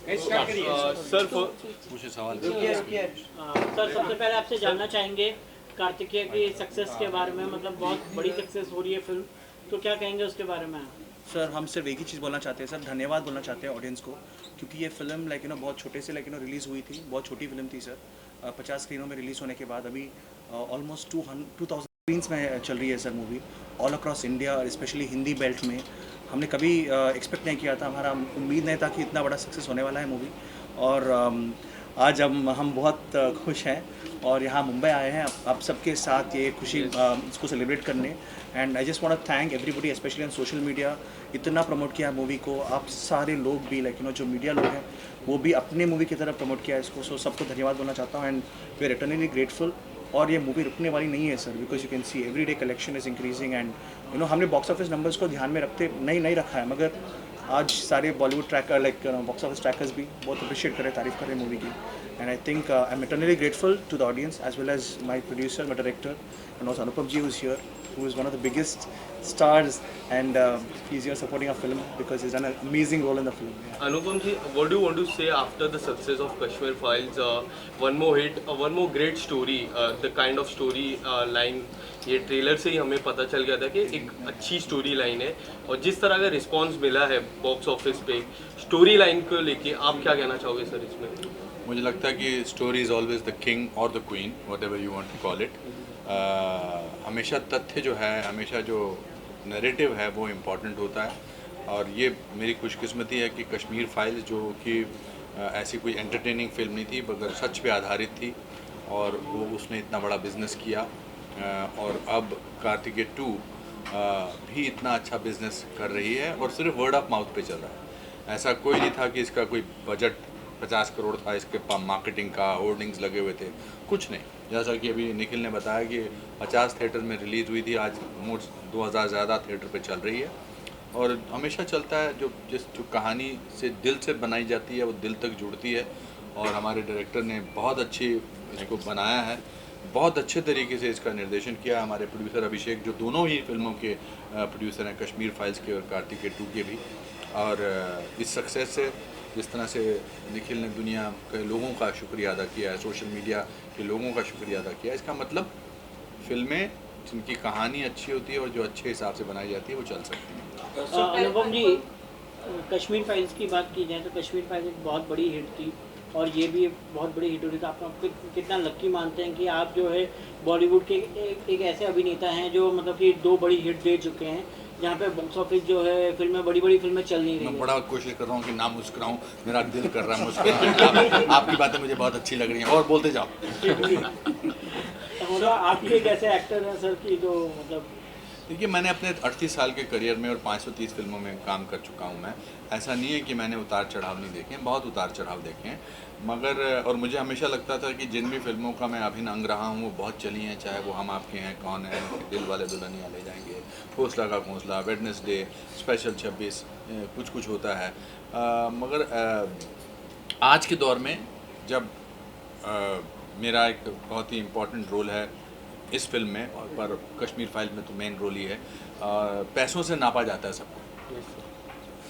Sir मुझे सवाल sir सबसे पहले आपसे जानना चाहेंगे कार्तिकेय की सक्सेस के बारे में, मतलब बहुत बड़ी सक्सेस हो रही है फिल्म, तो क्या कहेंगे उसके बारे में आप? सर हम सिर्फ एक ही चीज़ बोलना चाहते हैं सर, धन्यवाद बोलना चाहते हैं ऑडियंस को, क्योंकि ये फिल्म बहुत छोटे से रिलीज़ हुई थी, बहुत छोटी फिल्म थी सर। 50 स्क्रीनों में रिलीज़ होने के बाद अभी ऑलमोस्ट 2000 स्क्रीन्स में चल रही है sir movie, all across India और स्पेशली हिंदी बेल्ट में। हमने कभी एक्सपेक्ट नहीं किया था, हमारा उम्मीद नहीं था कि इतना बड़ा सक्सेस होने वाला है मूवी। और आज हम बहुत खुश हैं और यहाँ मुंबई आए हैं आप सबके साथ ये खुशी इसको सेलिब्रेट करने। And I just want to thank everybody specially on social media, इतना प्रमोट किया मूवी को आप सारे लोग भी, जो मीडिया लोग हैं वो भी अपने मूवी की तरफ प्रमोट किया इसको। सो सबको धन्यवाद बोलना चाहता हूँ and we are eternally grateful. और ये मूवी रुकने वाली नहीं है sir, because you can see every day collection is increasing and हमने बॉक्स ऑफिस नंबर्स को ध्यान में रखते नहीं रखा है, मगर आज सारे Bollywood tracker box office trackers भी बहुत अप्रिशिएट कर रहे हैं, तारीफ कर रहे हैं मूवी की। And I think I am eternally grateful to the audience as well as my producer, my director and also Anupam ji who's here, who is one of the biggest stars, and he's here supporting our film because he's done an amazing role in the film. Yeah. Anupam ji, what do you want to say after the success of Kashmir Files? One more hit, one more great story, the kind of story line ये trailer से ही हमें पता चल गया था कि एक अच्छी स्टोरी लाइन है, और जिस तरह का रिस्पांस मिला है बॉक्स ऑफिस पे स्टोरी लाइन को लेके, आप क्या कहना चाहोगे सर इसमें? मुझे लगता है कि story is always the king और the queen, whatever you want to call it. हमेशा तथ्य जो है, हमेशा जो नैरेटिव है वो इम्पॉर्टेंट होता है। और ये मेरी खुशकिस्मती है कि कश्मीर फाइल्स जो कि ऐसी कोई एंटरटेनिंग फिल्म नहीं थी मगर सच पे आधारित थी, और वो उसने इतना बड़ा बिज़नेस किया। और अब कार्तिकेय 2 भी इतना अच्छा बिजनेस कर रही है और सिर्फ वर्ड ऑफ माउथ पे चल रहा है। ऐसा कोई नहीं था कि इसका कोई बजट 50 करोड़ था इसके मार्केटिंग का, होर्डिंग्स लगे हुए थे, कुछ नहीं। जैसा कि अभी निखिल ने बताया कि 50 थिएटर में रिलीज़ हुई थी, आज मोस्ट 2000 ज़्यादा थिएटर पे चल रही है। और हमेशा चलता है जो कहानी से दिल से बनाई जाती है वो दिल तक जुड़ती है। और हमारे डायरेक्टर ने बहुत अच्छी इसको बनाया है, बहुत अच्छे तरीके से इसका निर्देशन किया। हमारे प्रोड्यूसर अभिषेक जो दोनों ही फिल्मों के प्रोड्यूसर हैं, कश्मीर फाइल्स के और कार्तिकेय 2 के भी। और इस सक्सेस से जिस तरह से निखिल ने दुनिया के लोगों का शुक्रिया अदा किया है, सोशल मीडिया के लोगों का शुक्रिया अदा किया है, इसका मतलब फिल्में जिनकी कहानी अच्छी होती है और जो अच्छे हिसाब से बनाई जाती है वो चल सकती हैं। अनुपम जी, कश्मीर फाइल्स की बात की जाए तो कश्मीर फाइल्स एक बहुत बड़ी हिट थी और ये भी बहुत बड़ी हिट हो रही, तो आप कितना लक्की मानते हैं कि आप जो है बॉलीवुड के एक ऐसे अभिनेता हैं जो मतलब कि 2 बड़ी हिट दे चुके हैं, जहाँ पे बॉक्स ऑफिस जो है फिल्में बड़ी फिल्में चल नहीं रही मैं है। बड़ा कोशिश कर रहा हूँ कि ना मुस्कुराऊँ, मेरा दिल कर रहा है मुस्कुराने। आपकी बातें मुझे बहुत अच्छी लग रही हैं और बोलते जाओ। मतलब आप एक ऐसे एक्टर हैं सर कि जो मतलब, देखिए मैंने अपने 38 साल के करियर में और 530 फिल्मों में काम कर चुका हूँ मैं। ऐसा नहीं है कि मैंने उतार चढ़ाव नहीं देखे हैं, बहुत उतार चढ़ाव देखे हैं। मगर और मुझे हमेशा लगता था कि जिन भी फिल्मों का मैं अभिन्न अंग रहा हूँ वो बहुत चली हैं, चाहे वो हम आपके हैं, कौन है, दिल वाले दुल्हनिया ले जाएंगे, हौसला का घोंसला, वेडनेसडे, स्पेशल 26, कुछ होता है। मगर आज के दौर में जब मेरा एक बहुत ही इम्पोर्टेंट रोल है इस फिल्म में, और पर कश्मीर फाइल में तो मेन रोल ही है। पैसों से नापा जाता है सबको,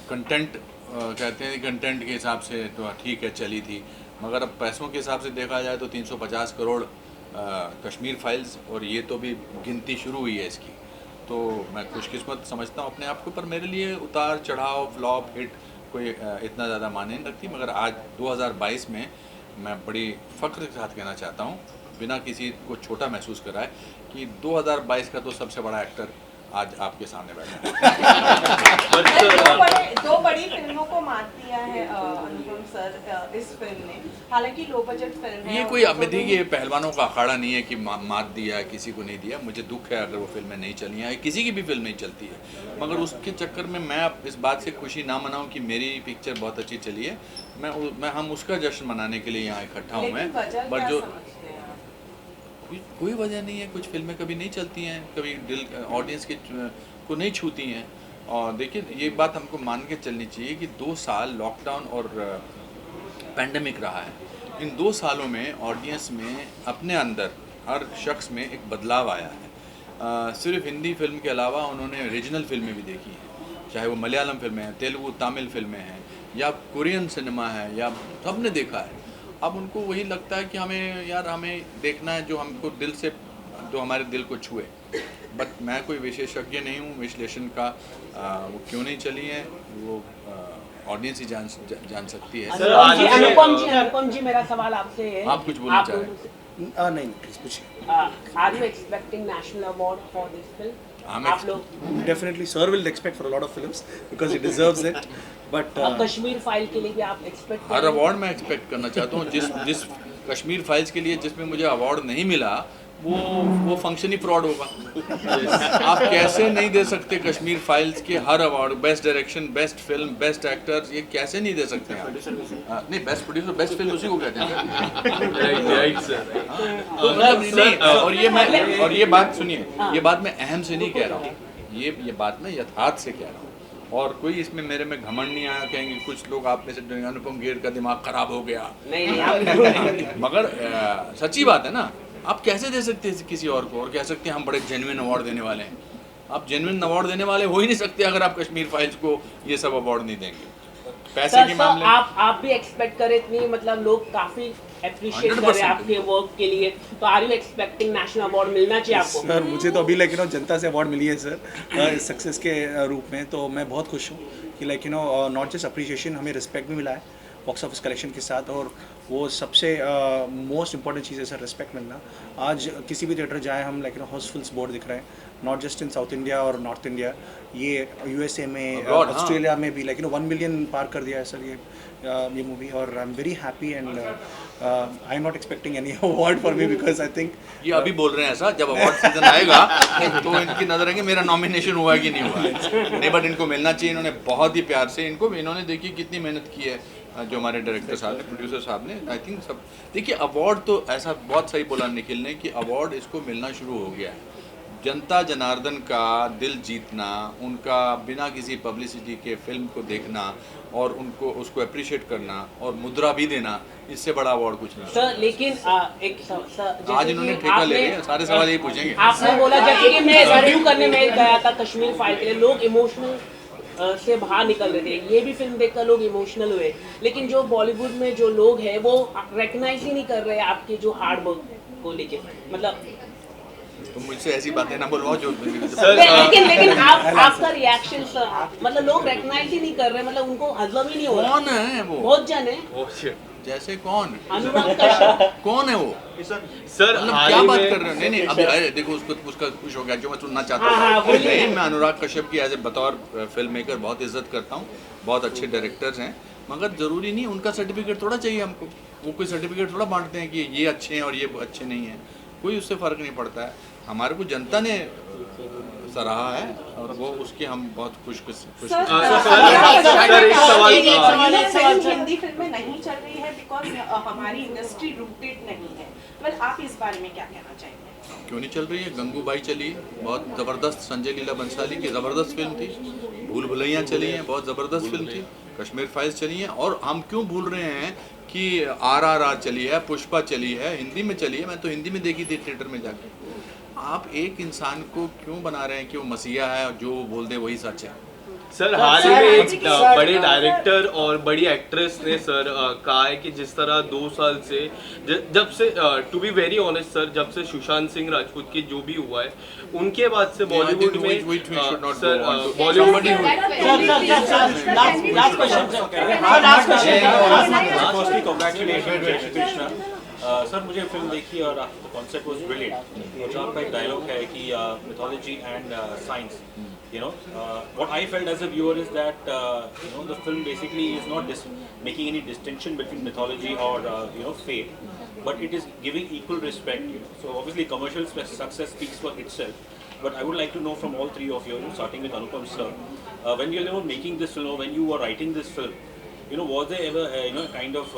कंटेंट कहते हैं कंटेंट के हिसाब से तो ठीक है चली थी, मगर अब पैसों के हिसाब से देखा जाए तो 350 करोड़ कश्मीर फाइल्स, और ये तो भी गिनती शुरू हुई है इसकी। तो मैं खुशकिस्मत समझता हूँ अपने आप को, पर मेरे लिए उतार चढ़ाव, फ्लॉप, हिट कोई इतना ज़्यादा मायने नहीं रखती। मगर आज 2022 में मैं बड़ी फ़ख्र के साथ कहना चाहता हूँ, बिना किसी को छोटा महसूस कराए, कि 2022 का तो सबसे बड़ा एक्टर आज आपके सामने बैठा है। दो बड़ी फिल्मों को मात दिया है अनुपम सर इस फिल्म ने, हालांकि लो बजट फिल्म है। ये कोई अब देखिए पहलवानों का अखाड़ा नहीं है कि मात दिया किसी को नहीं दिया। मुझे दुख है अगर वो फिल्में नहीं चली हैं, किसी की भी फिल्म नहीं चलती है, मगर उसके चक्कर में मैं इस बात से खुशी ना मनाऊं कि मेरी पिक्चर बहुत अच्छी चली है। हम उसका जश्न मनाने के लिए यहाँ इकट्ठा हूँ मैं। पर जो कोई वजह नहीं है, कुछ फिल्में कभी नहीं चलती हैं, कभी दिल ऑडियंस के को नहीं छूती हैं। और देखिए ये बात हमको मान के चलनी चाहिए कि 2 साल लॉकडाउन और पैंडेमिक रहा है। इन 2 सालों में ऑडियंस में अपने अंदर हर शख्स में एक बदलाव आया है। सिर्फ हिंदी फिल्म के अलावा उन्होंने रीजनल फिल्में भी देखी हैं, चाहे वो मलयालम फिल्में हैं, तेलुगु तमिल फिल्में हैं, या कोरियन सिनेमा है या सबने देखा है। अब उनको वही लगता है कि हमें देखना है जो हमको दिल से, जो हमारे दिल को छुए। बट मैं कोई विशेषज्ञ नहीं हूँ विश्लेषण का, वो क्यों नहीं चली है वो ऑडियंस ही जान सकती है। अनुपम जी मेरा सवाल आपसे है, आप कुछ बोलना चाह रहे हैं? नहीं प्लीज पूछिए। Are you expecting national award for this film? आप लोग definitely sir will expect for a lot of films because he deserves it, but Kashmir file के लिए भी आप एक्सपेक्ट हर अवार्ड मैं एक्सपेक्ट करना चाहता हूँ। जिस कश्मीर फाइल्स के लिए जिसमें मुझे अवार्ड नहीं मिला वो फंक्शन ही फ्रॉड होगा। आप कैसे नहीं दे सकते कश्मीर फाइल्स के हर award, best direction, best film, best actors, ये कैसे नहीं दे सकते हैं आप? नहीं, बेस्ट प्रोड्यूसर, बेस्ट फिल्म उसी को कहते हैं। Right sir. तो मतलब नहीं, और ये बात सुनिए, ये बात मैं अहम से नहीं कह रहा हूँ, ये बात मैं यथार्थ से कह रहा हूँ। और कोई इसमें मेरे में घमंड नहीं आया, कहेंगे कुछ लोग आप में से अनुपम खेर का दिमाग खराब हो गया। नहीं मगर सच्ची बात है ना, आप कैसे दे सकते हैं किसी और को और कह सकते हैं हम बड़े जेन्युइन अवार्ड देने वाले हैं? आप जेन्युइन अवार्ड देने वाले हो ही नहीं सकते अगर आप कश्मीर फाइल्स को ये सब अवार्ड नहीं देंगे। पैसे के मामले आप भी एक्सपेक्ट करें इतनी, मतलब लोग काफी अप्रिशिएट कर रहे हैं आपके वर्क के लिए, तो are you expecting national award मिलना चाहिए आपको? सर मुझे तो अभी जनता से अवार्ड मिली है सर इस सक्सेस के रूप में, तो मैं बहुत खुश हूँ कि नॉट जस्ट अप्रिशिएशन, हमें रिस्पेक्ट भी मिला है बॉक्स ऑफिस कलेक्शन के साथ, और वो सबसे मोस्ट इंपॉर्टेंट चीज़ है सर, रिस्पेक्ट मिलना। आज किसी भी थिएटर जाए हम हाउसफुल्स बोर्ड दिख रहे हैं, not just in south India और नॉर्थ इंडिया, ये यूएसए में, ऑस्ट्रेलिया में भी 1 मिलियन पार कर दिया है सर ये मूवी, और I am very happy and I am not expecting any award for me because I think ये अभी बोल रहे हैं ऐसा, जब अवार्ड सीजन आएगा तो इनकी नजर है कि मेरा नॉमिनेशन हुआ कि नहीं हुआ। नहीं, बट इनको मिलना चाहिए। इन्होंने बहुत ही प्यार से इन्होंने देखिए कितनी मेहनत की है, जो हमारे डायरेक्टर साहब ने, प्रोड्यूसर साहब ने, आई थिंक सब। देखिए अवार्ड तो ऐसा बहुत सही बोला निखिल ने कि अवार्ड इसको मिलना शुरू हो गया है। जनता जनार्दन का दिल जीतना, उनका बिना किसी पब्लिसिटी के फिल्म को देखना और उनको उसको अप्रिशिएट करना और मुद्रा भी देना, इससे बड़ा अवार्ड कुछ नहीं। सर लेकिन आज इन्होंने ठेका ले लिया, सारे सवाल यही पूछेंगे। आपने बोला जैसे कि मैं रिव्यू करने में गया था कश्मीर फाइल के लिए, लोग इमोशनल से बाहर निकल रहे थे, ये भी फिल्म देखकर लोग इमोशनल हुए, लेकिन जो बॉलीवुड में जो लोग हैं वो रिकग्नाइज ही नहीं कर रहे आपके जो हार्ड वर्क को लेके, मतलब तो मुझसे ऐसी बातें ना बोलवाओ जो लेकिन आपका रिएक्शन सर, मतलब लोग रिकग्नाइज ही नहीं कर रहे, मतलब उनको हजम ही नहीं हो रहा। कौन है वो? बहुत जन है। जैसे कौन? अनुराग कश्यप। कौन है वो? सर मतलब क्या बात कर रहे हो? नहीं अभी अरे देखो उसका कुछ हो गया जो मैं सुनना चाहता हूँ। नहीं, मैं अनुराग कश्यप की एज ए बतौर फिल्म मेकर बहुत इज्जत करता हूँ, बहुत अच्छे डायरेक्टर्स हैं, मगर ज़रूरी नहीं उनका सर्टिफिकेट थोड़ा चाहिए हमको। वो कोई सर्टिफिकेट थोड़ा बांटते हैं कि ये अच्छे हैं और ये अच्छे नहीं हैं, कोई उससे फ़र्क नहीं पड़ता है। हमारे को जनता ने सराहा है और वो उसके हम बहुत खुश हिंदी फिल्में नहीं चल रही है बिकॉज हमारी इंडस्ट्री रूटेड नहीं है। वेल आप इस बारे में क्या कहना चाहेंगे? क्यों नहीं चल रही है? गंगूबाई चली, बहुत ज़बरदस्त, संजय लीला बंसाली की ज़बरदस्त फिल्म थी। भूल भुलैया चली हैं, बहुत ज़बरदस्त फिल्म थी। कश्मीर फाइल्स चली हैं, और हम क्यों भूल रहे हैं कि RRR चली है, पुष्पा चली है, हिंदी में चली है। मैं तो हिंदी में देखी थी थिएटर में जाके। आप एक इंसान को क्यों बना रहे हैं कि वो मसीहा है और जो वो बोल दे वही सच है? सर हाल ही में एक बड़े डायरेक्टर और बड़ी एक्ट्रेस ने सर कहा है कि जिस तरह 2 साल से जब से to be very honest sir, जब से सुशांत सिंह राजपूत की जो भी हुआ है उनके बाद से बॉलीवुड में सर बॉलीवुड सर मुझे फिल्म देखी और कॉन्सेप्ट वाज ब्रिलियंट, और जो आपका एक डायलॉग है कि mythology and science, you know, what I felt as a viewer is that you know, the film basically is not making any distinction between mythology or faith, but it is giving equal respect, you know. So obviously commercial success speaks for itself, but I would like to know from all three of you, starting with Anupam sir, when you were making this film, or when you were writing this film, you know, was there ever kind of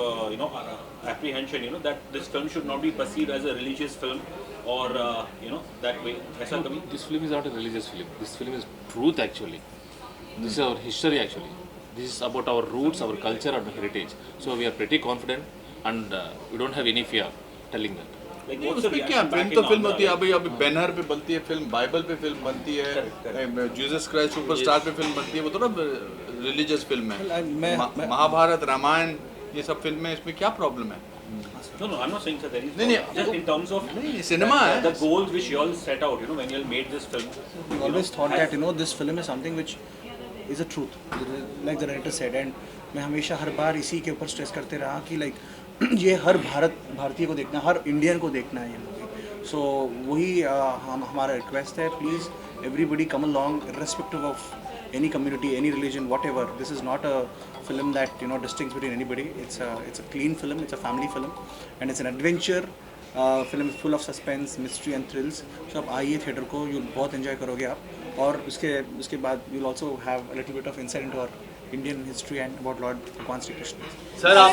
apprehension, you know, that this film should not be perceived as a religious film, or that way? Aisa kabhi? This film is not a religious film. This film is truth actually. This is our history actually. This is about our roots, our culture, our heritage. So we are pretty confident, and we don't have any fear telling that. Like, what's the उसमें क्या, reaction back film in तो film Andhra? होती है। अभी banner पे बनती है film, Bible पे फिल्म बनती है, जीसस क्राइस्ट सुपरस्टार पे फिल्म बनती है, वो तो ना रिलीजियस फिल्म है। मैं महाभारत, रामायण, ये सब फिल्में, इसमें क्या प्रॉब्लम है? No, I'm not saying that there is. नहीं, just in terms of नहीं, सिनेमा है। the goals which you all set out, when you all made this film. We always thought that this film is something which is a truth, like the director said, and मैं हमेशा हर बार इसी के ऊपर stress करते रहा कि ये हर भारतीय को देखना, हर इंडियन को देखना है ये मूवी। सो वही हमारा रिक्वेस्ट है, please everybody come along irrespective of any community, any religion, whatever. This is not a film that distincts between anybody. It's a clean film. It's a family film, and it's an adventure film full of suspense, mystery and thrills. So आप आइए theatre को, you'll बहुत enjoy करोगे आप, और उसके बाद you'll also have a little bit of insight into our Indian history and about Lord Bhagwan Shri Krishna. Sir आप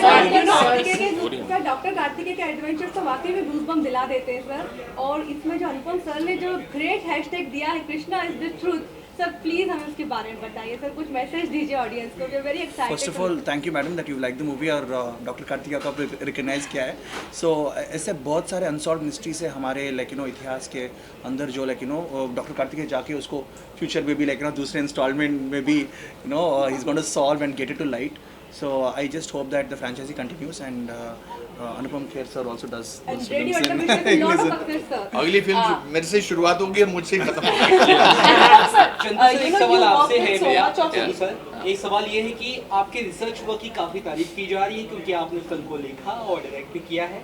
डॉक्टर कार्तिकेय के एडवेंचर तो वाकई में गूज़बम्प दिला देते हैं सर, और इसमें जो अनुपम सर ने जो ग्रेट हैशटैग दिया है, Krishna is the truth, sir please हमें उसके बारे में बताइए सर, कुछ मैसेज दीजिए ऑडियंस को। We are very excited. First of all thank you madam that you like the movie, और डॉक्टर कार्तिकेय का रिकग्नाइज किया है। सो ऐसे बहुत सारे अनसॉल्व मिस्ट्रीज है हमारे इतिहास के अंदर, जो डॉक्टर कार्तिकेय जाके उसको फ्यूचर में भी दूसरे इंस्टॉलमेंट में भी he is going to solve and get it to light. So I just hope that the franchisee continues, and Anupam Kher sir also does those films. अगली फिल्म मेरे से शुरुआत होगी और मुझसे ही खत्म एक सवाल आपसे है भैया सर, एक सवाल ये है कि आपके रिसर्च वर्क की काफ़ी तारीफ की जा रही है, क्योंकि आपने फिल्म को लिखा और डायरेक्ट भी किया है,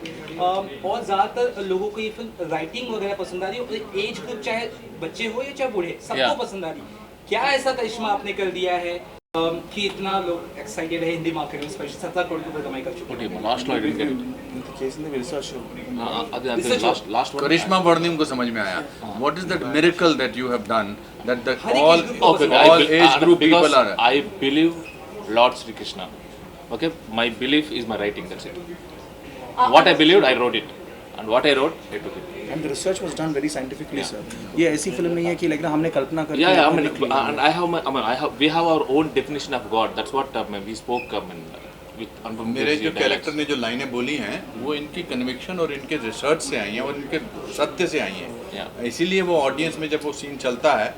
और ज़्यादातर लोगों को ये फिल्म राइटिंग वगैरह पसंद आ रही है, और एज ग्रुप चाहे बच्चे हो या चाहे बूढ़े, सबको पसंद आ रही है। क्या ऐसा करिश्मा आपने कर दिया है कि इतना लोग एक्साइटेड है हिंदी मार्केट में, स्पेशली 17 करोड़ की कमाई कर चुके हैं? Last low I didn't last करिश्मा वर्णिम को समझ में आया। What is that miracle that you have done that the all age group people are? I believe Lord Sri Krishna. Okay, my belief is my writing, that's it. What I believed, I wrote it, and what I wrote, I took it. And the research was done very scientifically, sir. ये ऐसी film नहीं है कि हमने कल्पना कर Yeah, I mean, and we have our own definition of God. That's what we spoke with Anupam. मेरे जो character ने जो लाइनें बोली हैं वो इनकी कन्विक्शन और इनके रिसर्च से आई हैं और इनके सत्य से आई हैं। इसीलिए वो ऑडियंस में जब वो सीन चलता है,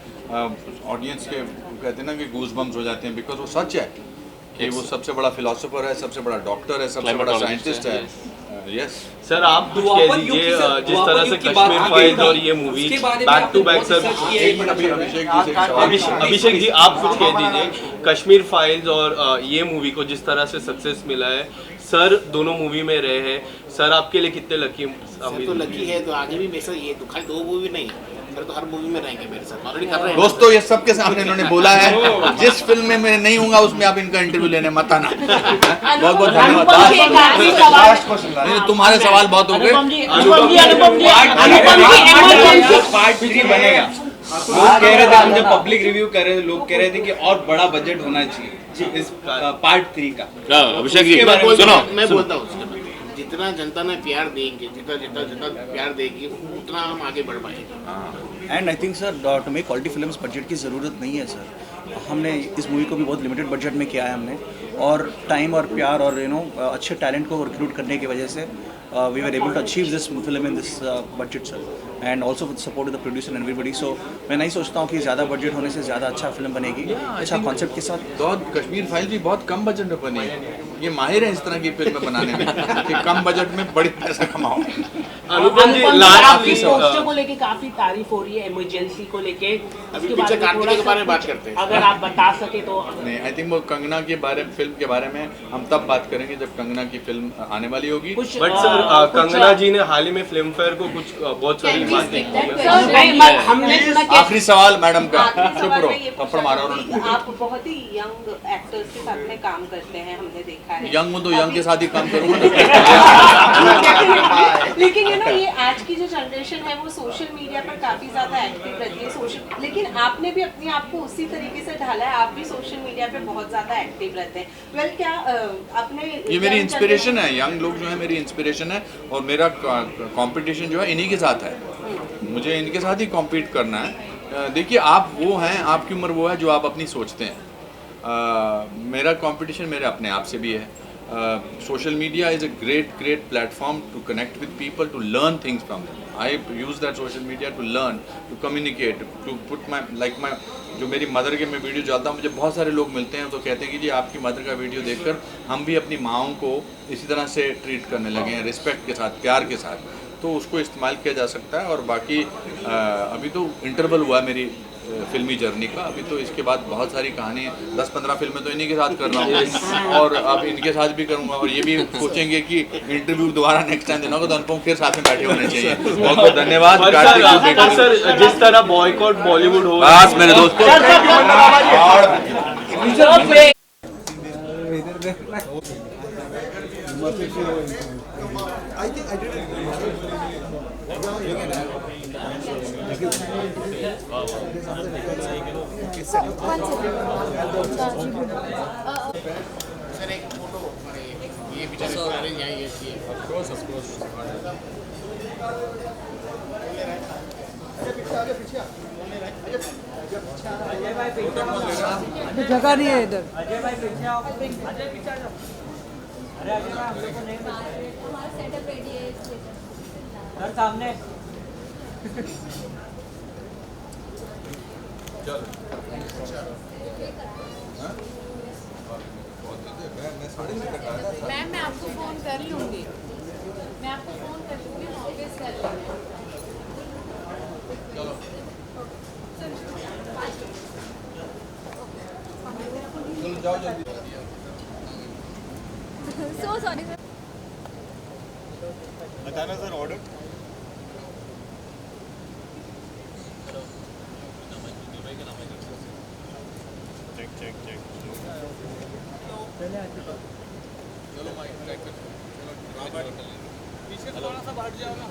ऑडियंस के कहते हैं ना कि गूज बम्स हो जाते हैं, बिकॉज वो सच है कि वो सबसे बड़ा फिलोसोफर है, सबसे बड़ा डॉक्टर है, सबसे बड़ा साइंटिस्ट है। यस सर आप कुछ कह दीजिए, जिस तरह से कश्मीर फाइल्स और ये movie back to back sir, Abhishek ji आप कुछ कह दीजिए, कश्मीर फाइल्स और ये मूवी को जिस तरह से सक्सेस मिला है, सर दोनों मूवी में रहे हैं, सर आपके लिए कितने लकी? तो लकी है, तो आगे भी मेरे साथ ये तो खाली 2 मूवी नहीं, सर तो हर मूवी में रहेंगे मेरे साथ, ऑलरेडी कर रहे हैं। दोस्तों ये सबके सामने इन्होंने बोला है, जिस फिल्म में मैं नहीं हूँगा उसमें आप इनका इंटरव्यू लेने मत आना। बहुत बहुत धन्यवाद। तुम्हारे सवाल बहुत हो गए। पार्ट 3 बनेगा। लोग कह रहे थे, हम जब पब्लिक रिव्यू कर रहे थे, लोग कह रहे थे कि और बड़ा बजट होना चाहिए इस पार्ट 3 का। अभिषेक जी सुनो, मैं बोलता हूँ, जितना जनता ने प्यार देंगे, जितना प्यार देगी, उतना हम आगे बढ़ पाएंगे। And I think sir to make quality films budget की ज़रूरत नहीं है सर। हमने इस मूवी को भी बहुत लिमिटेड बजट में किया है हमने, और टाइम और प्यार और अच्छे टैलेंट को रिक्रूट करने की वजह से we were able to achieve this film in this budget sir, and also with the support of the producer and everybody. So मैं नहीं सोचता हूँ कि ज़्यादा बजट होने से ज़्यादा अच्छा फिल्म बनेगी, अच्छा कॉन्सेप्ट के साथ। कश्मीर फाइल भी बहुत कम बजट में बनी है, ये माहिर है इस तरह की फिल्म बनाने में कि कम बजट में बड़ी पैसा कमाओ। अनुपम जी आपकी पोस्टर को लेके काफी तारीफ हो रही है, इमरजेंसी को लेके, अभी पीछे कार्तिकेय के बारे में बात करते हैं, अगर आप बता सके तो। नहीं, आई थिंक वो कंगना के बारे में, फिल्म के बारे में हम तब बात करेंगे जब कंगना की फिल्म आने वाली होगी। बट सर कंगना जी ने हाल ही में फिल्म फेयर को कुछ बहुत सारी बातें की। आखिरी सवाल मैडम का, चुप रहो, थप्पड़ मारो उन्होंने। आप बहुत ही यंग एक्टर्स के साथ में काम करते हैं, हमने देखा है। यंग हूँ तो यंग के साथ ही काम करूँगा। लेकिन ये आज की जो जनरेशन है वो सोशल मीडिया पर काफी ज्यादा एक्टिव रहती है, सोशल, लेकिन आपने भी अपने आप को उसी तरीके से ढाला है, आप भी सोशल मीडिया पे बहुत ज्यादा एक्टिव रहते हैं। वेल क्या अपने ये मेरी इंस्पिरेशन है, यंग लोग जो है मेरी इंस्पिरेशन है, और मेरा कंपटीशन जो है इन्हीं के साथ है, मुझे इनके साथ ही कॉम्पीट करना है। देखिए आप वो हैं, आपकी उम्र वो है जो आप अपनी सोचते हैं। मेरा कंपटीशन मेरे अपने आप से भी है, social media is a great platform to connect with people, to learn things from them. I use that social media to learn, to communicate, to put my जो मेरी मदर के मैं वीडियो डालता हूँ, मुझे बहुत सारे लोग मिलते हैं तो कहते हैं कि जी आपकी मदर का वीडियो देखकर हम भी अपनी माँओं को इसी तरह से ट्रीट करने लगे हैं, रिस्पेक्ट के साथ, प्यार के साथ। तो उसको इस्तेमाल किया जा सकता है। और बाकी अभी तो इंटरवल हुआ मेरी फिल्मी जर्नी का, अभी तो इसके बाद बहुत सारी कहानी 10-15 फिल्में तो इन्हीं के साथ कर रहा हूँ और अब इनके साथ भी करूँगा। और ये भी सोचेंगे कि इंटरव्यू दोबारा नेक्स्ट टाइम देना होगा तो अनुपम फिर साथ में बैठे होने चाहिए। बहुत बहुत धन्यवाद। सर जिस तरह बॉयकॉट बॉलीवुड हो बस मेरे दोस्तों सर एक फोटो ये बेचारे अरेंज यहाँ ये चाहिए। जगह नहीं है इधर। अजय भाई पीछे आओ। अजय पीछे आ जाओ। अरे अजय भाई हम लोग को नहीं हमारा सेटअप रेडी है सर सामने। मैम मैं आपको फोन कर लूँगी, मैं आपको फोन कर लूँगी, ऑफिस कर लूँगी। जाओ जल्दी। So sorry sir. बताना सर ऑर्डर। चेक चलो माइक पीछे थोड़ा सा बैठ जाओ ना।